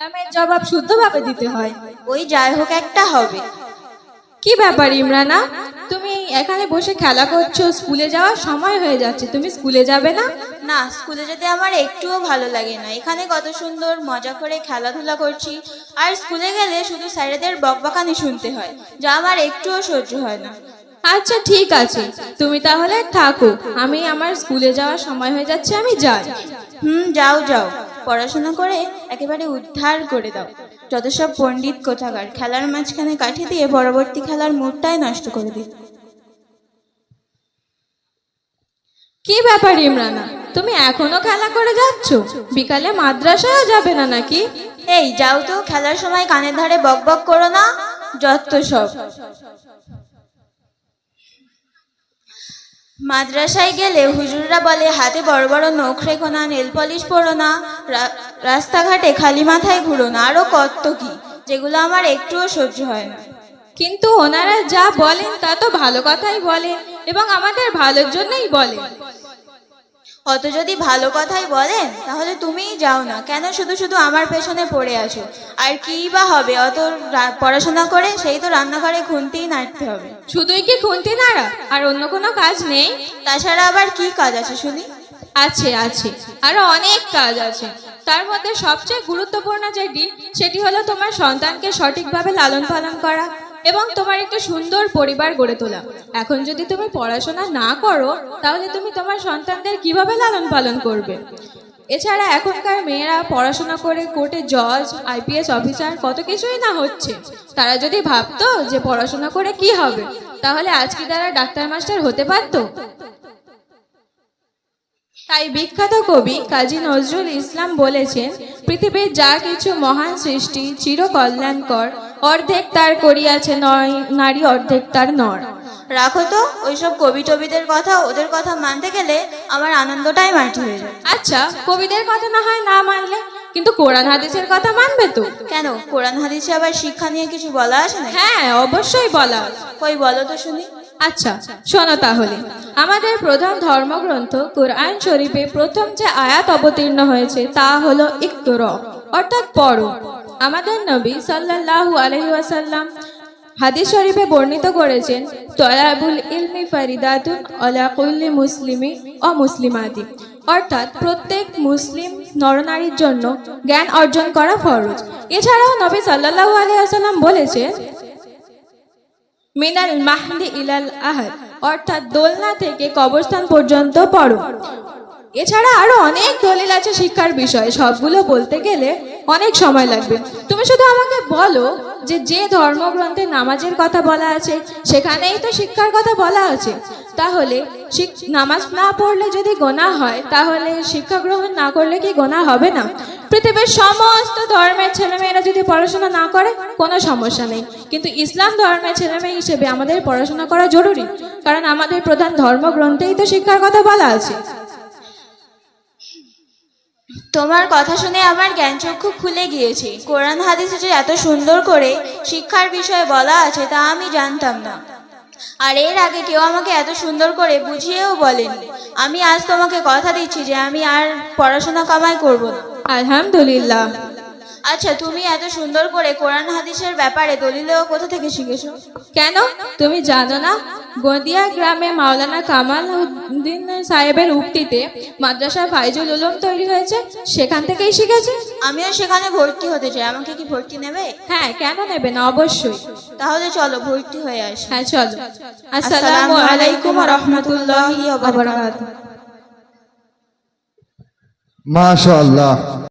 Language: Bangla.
সালামের জবাব শুদ্ধভাবে দিতে হয়। ওই যাই হোক একটা হবে। কি ব্যাপার ইমরানা, তুমি এখানে বসে খেলা করছো? স্কুলে যাওয়ার সময় হয়ে যাচ্ছে, তুমি স্কুলে যাবে না? না, স্কুলে যেতে আমার একটুও ভালো লাগে না। এখানে কত সুন্দর মজা করে খেলাধুলা করছি, আর স্কুলে গেলে শুধু স্যারেদের বকবকানি শুনতে হয়, যা আমার একটুও সহ্য হয় না। আচ্ছা ঠিক আছে, তুমি তাহলে থাকো, আমি আমার স্কুলে যাওয়ার সময় হয়ে যাচ্ছে, আমি যাই। যাও যাও, পড়াশোনা করে একেবারে উদ্ধার করে দাও। যত সব পণ্ডিত কোথাকার খেলার মাঝখানে কাঠি দিয়ে পরবর্তী খেলার মুডটাই নষ্ট করে দিল। কি ব্যাপার ইমরানা, তুমি এখনো খেলা করে যাচ্ছ? বিকালে মাদ্রাসায় যাবে না নাকি? এই যাও তো, খেলার সময় কানের ধারে বকবক করো না, যত সব। মাদ্রাসায় গেলে হুজুররা বলে হাতে বড় বড় নখ রেখো না, নেল পলিশ পরো না, রাস্তাঘাটে খালি মাথায় ঘুরো না, আরো কত কি, যেগুলো আমার একটুও সহ্য হয় না। কিন্তু ওনারা যা বলেন তা তো ভালো কথাই বলেন, এবং আমাদের ভালোর জন্যই বলেন। অত যদি ভালো কথাই বলেন তাহলে তুমিই যাও না কেন, শুধু শুধু আমার পেছনে পড়ে আসো। আর কি বা হবে অত পড়াশোনা করে? সেই তো রান্নাঘরে খুন্তিই নাড়তে হবে। শুধুই কি খুন্তি নাড়া, আর অন্য কোনো কাজ নেই? তাছাড়া আবার কি কাজ আছে শুনি? আছে আছে, আরো অনেক কাজ আছে। তার মধ্যে সবচেয়ে গুরুত্বপূর্ণ যেটি, সেটি হলো তোমার সন্তানকে সঠিকভাবে লালন পালন করা এবং তোমার একটা সুন্দর পরিবার গড়ে তোলা। এখন যদি তুমি পড়াশোনা না করো, তাহলে তুমি তোমার সন্তানদের কিভাবে লালন পালন করবে? এছাড়া এখনকার মেয়েরা পড়াশোনা করে কোর্টে জজ, আইপিএস অফিসার, কত কিছুই না হচ্ছে। তারা যদি ভাবতো যে পড়াশোনা করে কি হবে, তাহলে আজকে তারা ডাক্তার মাস্টার হতে পারতো। তাই বিখ্যাত কবি কাজী নজরুল ইসলাম বলেছেন, পৃথিবীর যা কিছু মহান সৃষ্টি চির কল্যাণকর, অর্ধেক তার করিয়াছে নারী, অর্ধেক তার নর। রাখো তো ওইসব কবি টবিদের কথা, ওদের কথা মানতে গেলে আমার আনন্দটাই মাটি হয়ে যায়। আচ্ছা, কবিদের কথা না হয় না মানলে, কিন্তু কোরআন হাদিসের কথা মানবে তো? কেন, কোরআন হাদিসে আবার শিক্ষা নিয়ে কিছু বলা আছে না? হ্যাঁ, অবশ্যই বলা। কই বলো তো শুনি। আচ্ছা শোনো তাহলে, আমাদের প্রধান ধর্মগ্রন্থ কোরআন শরীফে প্রথম যে আয়াত অবতীর্ণ হয়েছে তা হলো ইকরা, অর্থাৎ পড়ো। আমাদের নবী সাল্লাল্লাহু আলাইহি ওয়াসাল্লাম হাদিস শরীফে বর্ণিত করেছেন, তলাবুল ইলমি ফারিদাতুন আলা কুল্লি মুসলিমি ও মুসলিমাতি, অর্থাৎ প্রত্যেক মুসলিম নরনারীর জন্য জ্ঞান অর্জন করা ফরজ। এছাড়াও নবী সাল্লাল্লাহু আলাইহি ওয়াসাল্লাম বলেছেন, মিনাল মাহদি ইলাল আহাদ, অর্থাৎ দোলনা থেকে কবরস্থান পর্যন্ত পড়ো। এছাড়া আরো অনেক দলিল আছে শিক্ষার বিষয়ে, সবগুলো বলতে গেলে অনেক সময় লাগবে। তুমি শুধু আমাকে বলো যে যে ধর্মগ্রন্থে নামাজের কথা বলা আছে সেখানেই তো শিক্ষার কথা বলা আছে, তাহলে নামাজ না পড়লে যদি গোনাহ হয়, তাহলে শিক্ষা গ্রহণ না করলে কি গোনাহ হবে না? পৃথিবীর সমস্ত ধর্মের ছেলেমেয়েরা যদি পড়াশোনা না করে কোনো সমস্যা নেই, কিন্তু ইসলাম ধর্মের ছেলেমেয়ে হিসেবে আমাদের পড়াশোনা করা জরুরি, কারণ আমাদের প্রধান ধর্মগ্রন্থেই তো শিক্ষার কথা বলা আছে। তোমার কথা শুনে আমার জ্ঞানচক্ষু খুলে গিয়েছে। কোরআন হাদিসে যে এত সুন্দর করে শিক্ষার বিষয়ে বলা আছে তা আমি জানতাম না, আর এর আগে কেউ আমাকে এত সুন্দর করে বুঝিয়েও বলেনি। আমি আজ তোমাকে কথা দিচ্ছি যে আমি আর পড়াশোনা কামাই করব না। আলহামদুলিল্লাহ। আচ্ছা, তুমি এত সুন্দর করে কোরআন হাদিসের ব্যাপারে দলিলও কোথা থেকে শিখেছো? কেন, তুমি জানো না? গদিয়া গ্রামে মাওলানা কামাল উদ্দিন সাহেবের উক্তিতে মাদ্রাসা ফাইজুল উলুম তৈরি হয়েছে, সেখান থেকেই শিখেছে। আমিও সেখানে ভর্তি হতে চাই, আমাকে কি ভর্তি নেবে? হ্যাঁ, কেন নেবে না, অবশ্যই। তাহলে চলো ভর্তি হয়ে আসি। হ্যাঁ চলো। আসসালামু আলাইকুম ওয়া রাহমাতুল্লাহি ওয়া বারাকাতুহু। মাশাআল্লাহ।